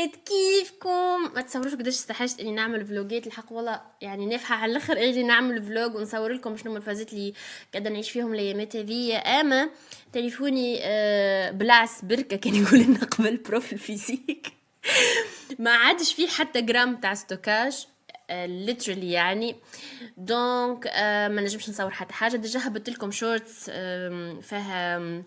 البنات كيفكم؟ ما تصوروش قداش استحشت اني نعمل فلوجات. الحق والله يعني نافحه على الاخر اجي نعمل فلوج ونصور لكم شنو الفازات اللي قاعده نعيش فيهم الايامات هذيا. اما تليفوني بلاس بركه كان يقول لنا قبل بروف الفيزيك ما عادش فيه حتى جرام تاع ستوكاج ليترالي يعني. دونك ما نجمش نصور حتى حاجه. ديجا هبت لكم شورتس فيها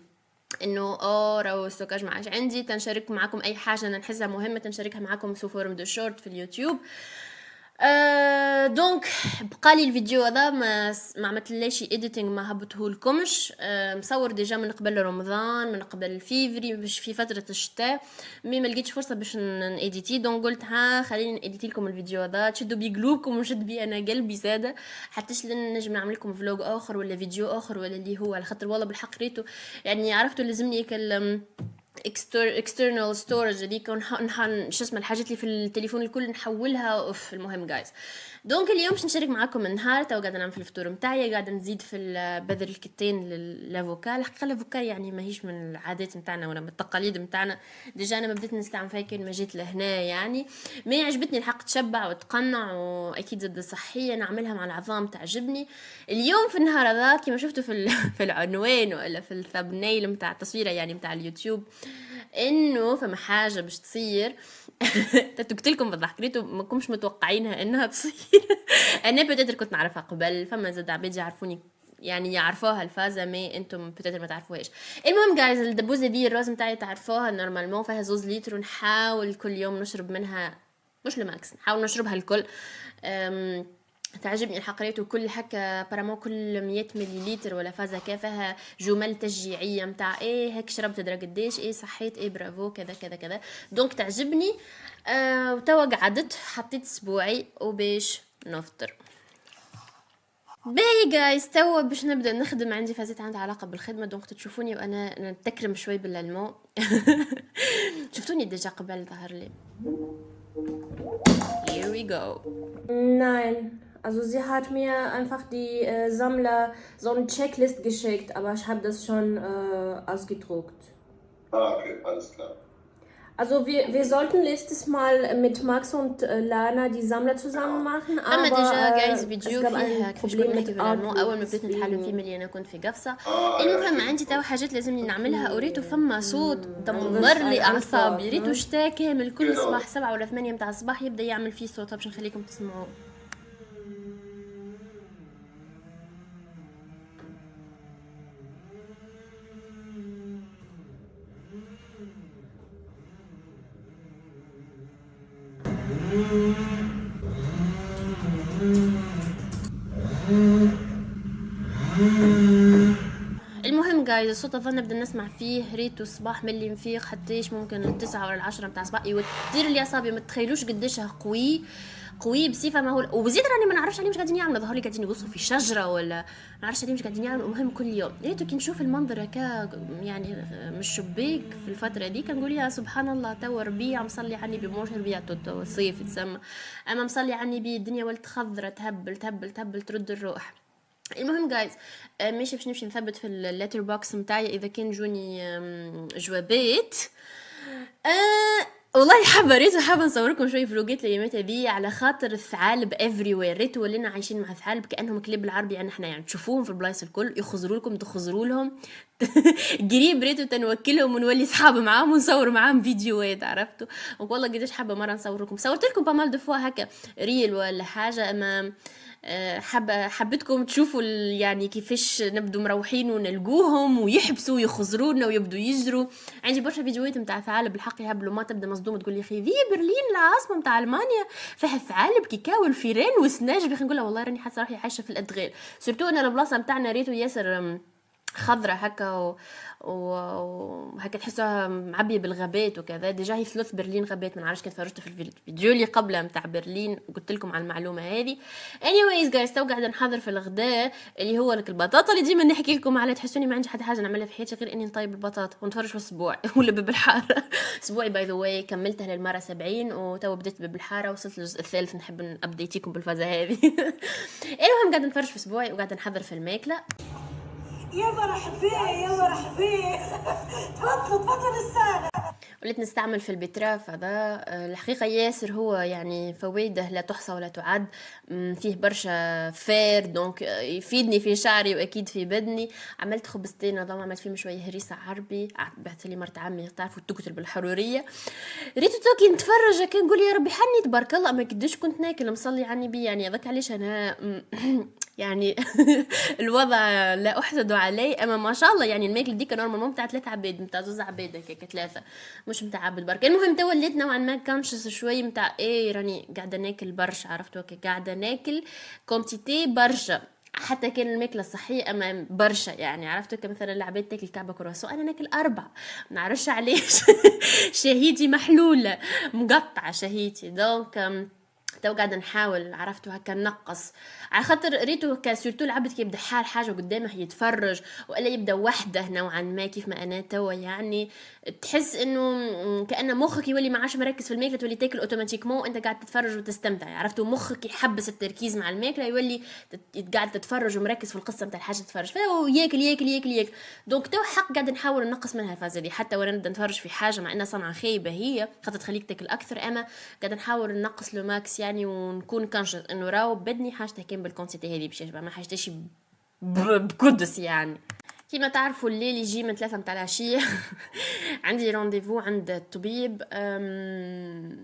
انه راهو ستوكاج ما عادش عندي، تنشارك معكم اي حاجه انا نحسها مهمه تنشاركها معكم سو فورم دو شورت في اليوتيوب. دونك بقالي الفيديو هذا ما عملتليش اديتنج، ما هبطه لكمش. مصور ديجا من قبل رمضان، من قبل الفيفري، باش في فتره الشتاء مي ما لقيتش فرصه باش ناديتي. دونك قلت خليني ناديتي لكم الفيديو هذا، تشدوا بيه قلوبكم ونشد بيه انا قلبي زاده، حتىش لين نجم نعمل لكم فلوج اخر ولا فيديو اخر ولا اللي هو على خاطر والله بالحق ريتو يعني عرفتوا لازمني external storage اللي يكون شو اسمه الحاجات اللي في التليفون الكل نحولها اوف. المهم جايز دونك اليوم باش نشارك معكم النهار. تو قاعده نعمل في الفطور نتاعي، قاعده نزيد في بذر الكتين للافوكا. الحقيقه الافوكا يعني ماهيش من العادات نتاعنا ولا من التقاليد نتاعنا، ديجا انا ما بديت نستعمل فيها كي ما جيت لهنا يعني. ما عجبتني الحق، تشبع وتقنع واكيد زاد صحيه، نعملها مع العظام تعجبني. اليوم في النهار هذا كما شفتوا في في العنوان ولا في الثابنيل نتاع التصويره يعني نتاع اليوتيوب، انه فما حاجه باش تصير قلت لكم بالضحك ريتو ما كنتش متوقعينها انها تصير. انا بتقدر كنت نعرفها قبل، فما زاد عباد يعرفوني يعني يعرفوها الفازة، ما انتم بتقدر ما تعرفوهاش. المهم جايز الدبوزه دي الراز نتاعي تعرفوها نورمالمون فيها 2 لتر، ونحاول كل يوم نشرب منها مش الماكس، نحاول نشربها الكل. تعجبني الحقريت وكل هكا برامو كل 100 مليلتر ولا فازا كافها جمل تشجيعيه متاع هيك شربت درا قديش صحيت برافو كذا كذا كذا. دونك تعجبني. وتوا قعدت حطيت اسبوعي وباش نفطر. باهي جايز توا باش نبدا نخدم، عندي فازات عندها علاقه بالخدمه، دونك تشوفوني وانا نتكرم شوي بالالمو. شفتوني ديجا قبل ظهر لي. Here we go. Nein, also sie hat mir einfach die Sammler so eine Checklist geschickt, aber ich habe das schon ausgedruckt. Okay, alles klar. Also wir sollten nächstes Mal mit Max und Lana die Sammler zusammen machen, اما aber ديجا جايز es فيديو gab فيها ein كيفاش Problem كنا mit نحكي بالالمو اول ما بديت Outlook, نتعلم فيه deswegen. ملي انا كنت في قفصه. ja, المهم stimmt. عندي توا حاجات لازمني نعملها، اوريتو فما صوت das دمر ist لي ein اعصابي، Antwort, ريتو ne? شتا كامل كل Genau. صباح 7 ولا 8 متاع الصباح يبدا يعمل فيه صوت باش نخليكم تسمعوه. المهم جايز الصوت اظن نبدا نسمع فيه ريتو الصباح ملي نفيق حتىش ممكن 9 ولا 10 متاع الصباح يوتر لي اعصابي. ما تخيلوش قداش قوي بصفه ما هو. وبزيد راني ما نعرفش عليه مش قاعدين يعملوا، ظهر لي قاعدين يغصوا في شجره ولا ما نعرفش عليه مش قاعدين يعملوا. المهم كل يوم ريتو كي نشوف المنظر هكا يعني من الشباك في الفتره دي كنقول يا سبحان الله توا ربيع مصلي عني بموش ربيع تو صيف يتسمى، اما مصلي عني بي الدنيا ولت خضره تهبل تهبل تهبل ترد الروح. المهم جايز ماشي باش نمشي نثبت في الليتر بوكس نتاعي اذا كان جوني جوابات. والله حابه ريتو حابه نصوركم شويه فلوجات الايامات هذه على خاطر الثعالب افري وير. ريتو ولينا عايشين مع الثعالب كانهم كلاب العربي يعني احنا يعني تشوفوهم في البلايص الكل يخزروا لكم تخزروا لهم. قريب ريتو تنوكلهم ونولي صحاب معاهم ونصور معاهم فيديوهات عرفتوا. والله قداش حابه مره نصور لكم، صورت لكم بمال دو فوا هكا ريل ولا حاجه، اما حبيتكم تشوفوا يعني كيفاش نبدو مروحين ونلقوهم ويحبسوا ويخزرونا ويبدو يجروا. عندي برشا فيديوهات نتاع ثعالب الحق يهبلوا، ما تبدا مصدومه تقول لي اخي ذي برلين العاصمه نتاع المانيا فيها ثعالب كيكاو والفيران والسناجب. نقول لها والله راني حاسه روحي عايشه في الادغال، سورتو انا البلاصه نتاعنا ريتو ياسر خضرة هكا وهكا تحسها معبيه بالغابات وكذا. ديجا هي ثلث برلين غابات، ما نعرفش كيف فرجت في الفيديو اللي قبله نتاع برلين قلت لكم على المعلومه هذه. anyways guys تو قاعده نحضر في الغداء اللي هو لك البطاطا اللي ديما نحكي لكم على، تحسوني ما عندي حتى حاجه نعملها في حياتي غير اني نطيب البطاطا ونتفرج في الاسبوع ولا بالحاره. اسبوعي باي ذا واي كملتها للمره 70 وتو بديت بالحاره وصلت للجزء الثالث، نحب نابديتيكم بالفازه هذه. المهم قاعده نتفرج في اسبوعي وقاعده نحضر في الماكله. يا مرحبا يا مرحبا. تفضلوا للسادة. وليت نستعمل في البتراف هذا الحقيقة ياسر هو يعني فوائده لا تحصى ولا تعد. فيه برشا فير دونك يفيدني في شعري واكيد في بدني. عملت خبزتين نظام عملت فيهم شويه هريسه عربي بعثت لي مرت عمي تعرفوا التوكتل بالحروريه. ريتو توكي نتفرج كان نقول يا ربي حني تبارك الله ما قديش كنت ناكل مصلي عني بي يعني هذاك علاش انا يعني الوضع لا احسد عليه اما ما شاء الله يعني الماكله ديك نورمالمون نتاع 3 عباد نتاع 2 عباد هكاك 3 مش نتاع عبد برك. المهم تو وليت نوعا ما كونشس شوي نتاع ايه راني قاعده ناكل برشا عرفتوا هكا قاعده ناكل كونتيتي برشا حتى كان الماكله الصحيه اما برشا يعني عرفتوا كمثلا العباد تاكل كعبه كرواسون انا ناكل 4 ما نعرفش علاش شهيتي محلوله مقطعه شهيتي دونك تو قاعده نحاول عرفتوا هكا نقص على خاطر ريتو سورتو العبد كي يبدا حال حاجه قدامه يتفرج والا يبدا وحده نوعا ما كيف ما انا توا يعني تحس انه كأن مخك يولي ما عادش مركز في الماكله تولي تاكل اوتوماتيكمون وانت قاعد تتفرج وتستمتع عرفتوا مخك يحبس التركيز مع الماكله يولي قاعد تتفرج ومركز في القصه نتاع الحاجه تتفرج فهو ياكل ياكل ياكل ياكل. دونك تو حق قاعد نحاول نقص منها الفازه دي حتى وانا نبدا نتفرج في حاجه مع انها صنعه خايبه هي خاطر تخليك تاكل اكثر اما قاعد نحاول نقص لو ماكس يعني ونكون كونشس انه راهو بدني حاجته كان بالكونسيتي هذه باش يشبع ما حاجتش بقدس يعني. كيما تعرفوا الليل يجي من 3 متاع العشيه عندي رونديفو عند الطبيب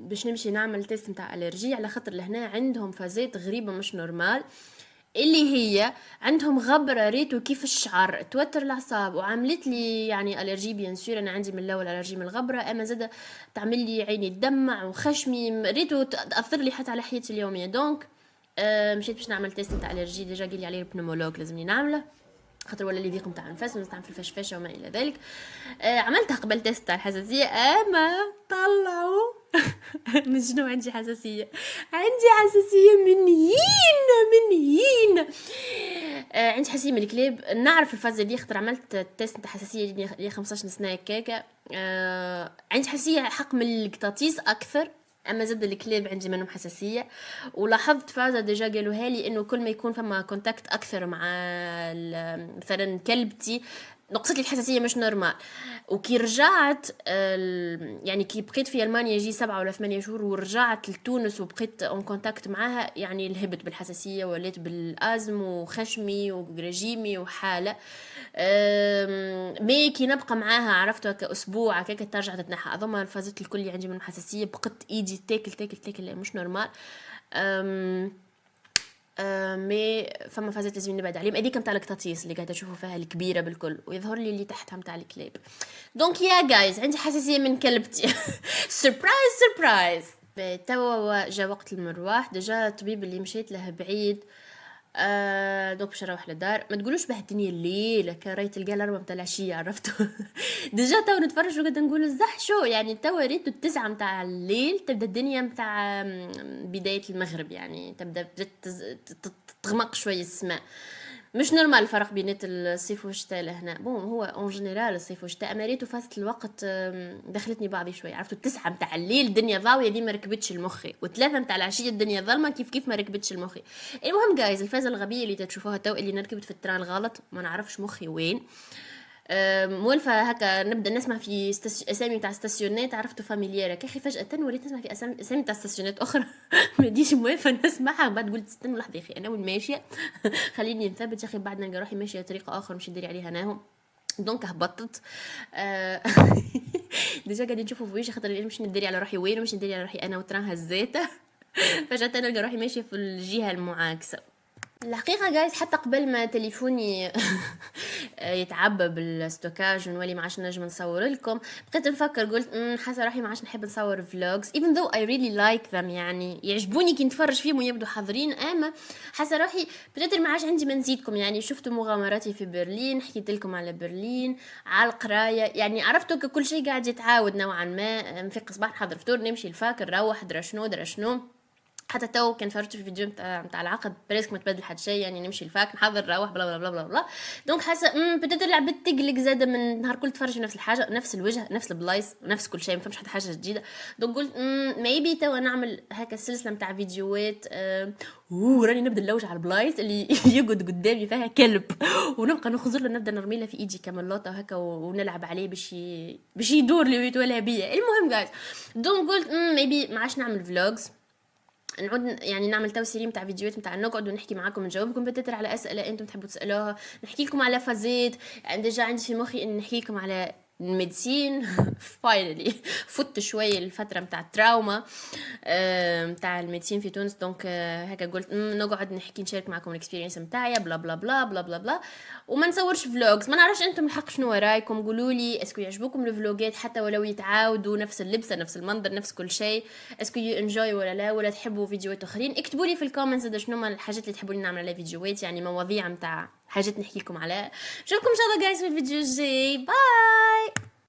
باش نمشي نعمل تيست متاع الرجي على خاطر لهنا عندهم فازات غريبه مش نورمال اللي هي عندهم غبره ريتو كيف الشعر توتر الاعصاب وعملت لي يعني الرجي بيان سور انا عندي من الاول الرجي من الغبره اما زاده تعمل لي عيني تدمع وخشمي ريتو تاثر لي حتى على حياتي اليوميه دونك مشيت باش نعمل تيست نتاع الرجي ديجا قال لي عليه البنومولوج لازمني نعمله خاطر ولا اللي ضيق نتاع النفس ونستعمل في الفشفشه وما الى ذلك. عملتها قبل تيست تاع الحساسيه اما طلعوا من شنو عندي حساسيه من هين عندي حساسيه من الكلاب نعرف الفازه دي خاطر عملت تيست نتاع حساسيه لي 15 سنه هكاكا. عندي حساسيه حق من القطاطيس اكثر اما زاد الكلاب عندي منهم حساسيه ولاحظت فازا ديجا قالوها لي انه كل ما يكون فما كونتاكت اكثر مع مثلا كلبتي نقصت لي الحساسيه مش نورمال. وكي رجعت يعني كي بقيت في المانيا يجي 7 ولا 8 شهور ورجعت لتونس وبقيت اون كونتاكت معاها يعني الهبت بالحساسيه وليت بالازم وخشمي ورجيمي وحاله مي كي نبقى معاها عرفتها كاسبوع هكاك ترجع تتنحى اظن الفازات الكل اللي عندي من الحساسيه بقت ايدي تاكل مش نورمال. مي فما فازات لازم نبعد عليهم هذيك نتاع القطاطيس اللي قاعده تشوفوا فيها الكبيره بالكل ويظهر لي اللي تحتها نتاع الكلاب دونك يا جايز عندي حساسيه من كلبتي سربرايز. توا جا وقت المروح ديجا الطبيب اللي مشيت له بعيد دوك باش نروح للدار ما تقولوش بهالدنيا الليل كرايت القال 4 متاع العشيه عرفتوا ديجا تو نتفرج وقاعده نقول الزح شو يعني تو ريتو 9 متاع الليل تبدا الدنيا متاع بدايه المغرب يعني تبدا تغمق شويه السماء مش نورمال الفرق بين الصيف والشتاء لهنا بون هو اون جينيرال الصيف والشتاء اما ريتو فاست الوقت دخلتني بعضي شويه عرفتوا 9 متاع الليل الدنيا ضاويه دي ما ركبتش المخي و3 متاع العشيه الدنيا ظلمه كيف ما ركبتش المخي. المهم جايز الفازه الغبيه اللي تشوفوها تو اللي نركبت في التران غلط ما نعرفش مخي وين مولفة هكا نبدا نسمع في اسامي تاع ستاسيونات عرفتوا فاميلييره كيخي فجاه وليت نسمع في اسامي تاع ستاسيونات اخرى ما ديش موافقه نسمعها بعد قلت استنوا لحظه يا اخي انا وين ماشيه خليني نثبت يا اخي بعد نلقى روحي ماشيه طريقه اخرى مش ندير عليها ناهم دونك هبطت ديجا قاعدين نشوفوا في وجهي خاطر مش نديري على روحي وين ومش نديري على روحي انا وتران هزيته فجاه نلقى روحي ماشيه في الجهه المعاكسه. الحقيقه جايز حتى قبل ما تليفوني يتعبى بالستوكاج ونولي ما عادش نجم نصور لكم بقيت نفكر قلت حاسه روحي ما عادش نحب نصور فلوجز even though I really like them يعني يعجبوني كي نتفرج فيهم ويبدو حاضرين اما حاسه روحي بدل ما عادش عندي ما نزيدكم يعني شفتوا مغامراتي في برلين حكيت لكم على برلين على القرايه يعني عرفتوا كل شيء قاعد يتعاود نوعا ما نفيق صباح نحضر فطور نمشي الفاك نروح درا شنو حتى تو كان فرجت في الفيديو متاع العقد بريسك ما تبدل حتى شيء، يعني نمشي الفاك نحضر نروح بلا بلا بلا بلا بلا. دونك حاسه بدات العباد تقلق زاده من نهار كل تفرج نفس الحاجه، نفس الوجه، نفس البلايص، نفس كل شيء، ما فهمش حتى حاجه جديده. دونك قلت ميبي تو نعمل هكا سلسله متاع فيديوهات. راني نبدا نلوج على البلايص اللي يقعد قدامي فيها كلب ونبقى نخزر له، نبدا نرمي له في ايدي كاملوطه وهكا ونلعب عليه باش يدور لي ويتولى بيا. المهم جايز، دونك قلت ميبي ما عادش نعمل فلوجز، نعود يعني نعمل توسيري متاع فيديوهات متاع نقعد ونحكي معاكم ونجاوبكم بتتر على اسئله انتم تحبوا تسالوها، نحكي لكم على فازيت. ديجا عندي في مخي ان نحكي لكم على الميديسين فاينلي فوت شويه الفتره متاع التراوما متاع الميديسين في تونس. دونك هكا قلت نقعد نحكي نشارك معكم الاكسبيرينس متاعي بلا بلا بلا بلا بلا بلا، وما نصورش فلوجز. ما نعرفش انتم الحق شنو رايكم، قولوا لي اسكو يعجبوكم الفلوجات حتى ولو يتعاودوا نفس اللبسه نفس المنظر نفس كل شيء، اسكو يو انجوي ولا لا، ولا تحبوا فيديوهات اخرين. اكتبوا لي في الكومنتس اذا شنو الحاجات اللي تحبوا نعمل عليها فيديوهات، يعني مواضيع متاع حاجات نحكي لكم عليها. نشوفكم ان شاء الله جايز في الفيديو الجاي. باي.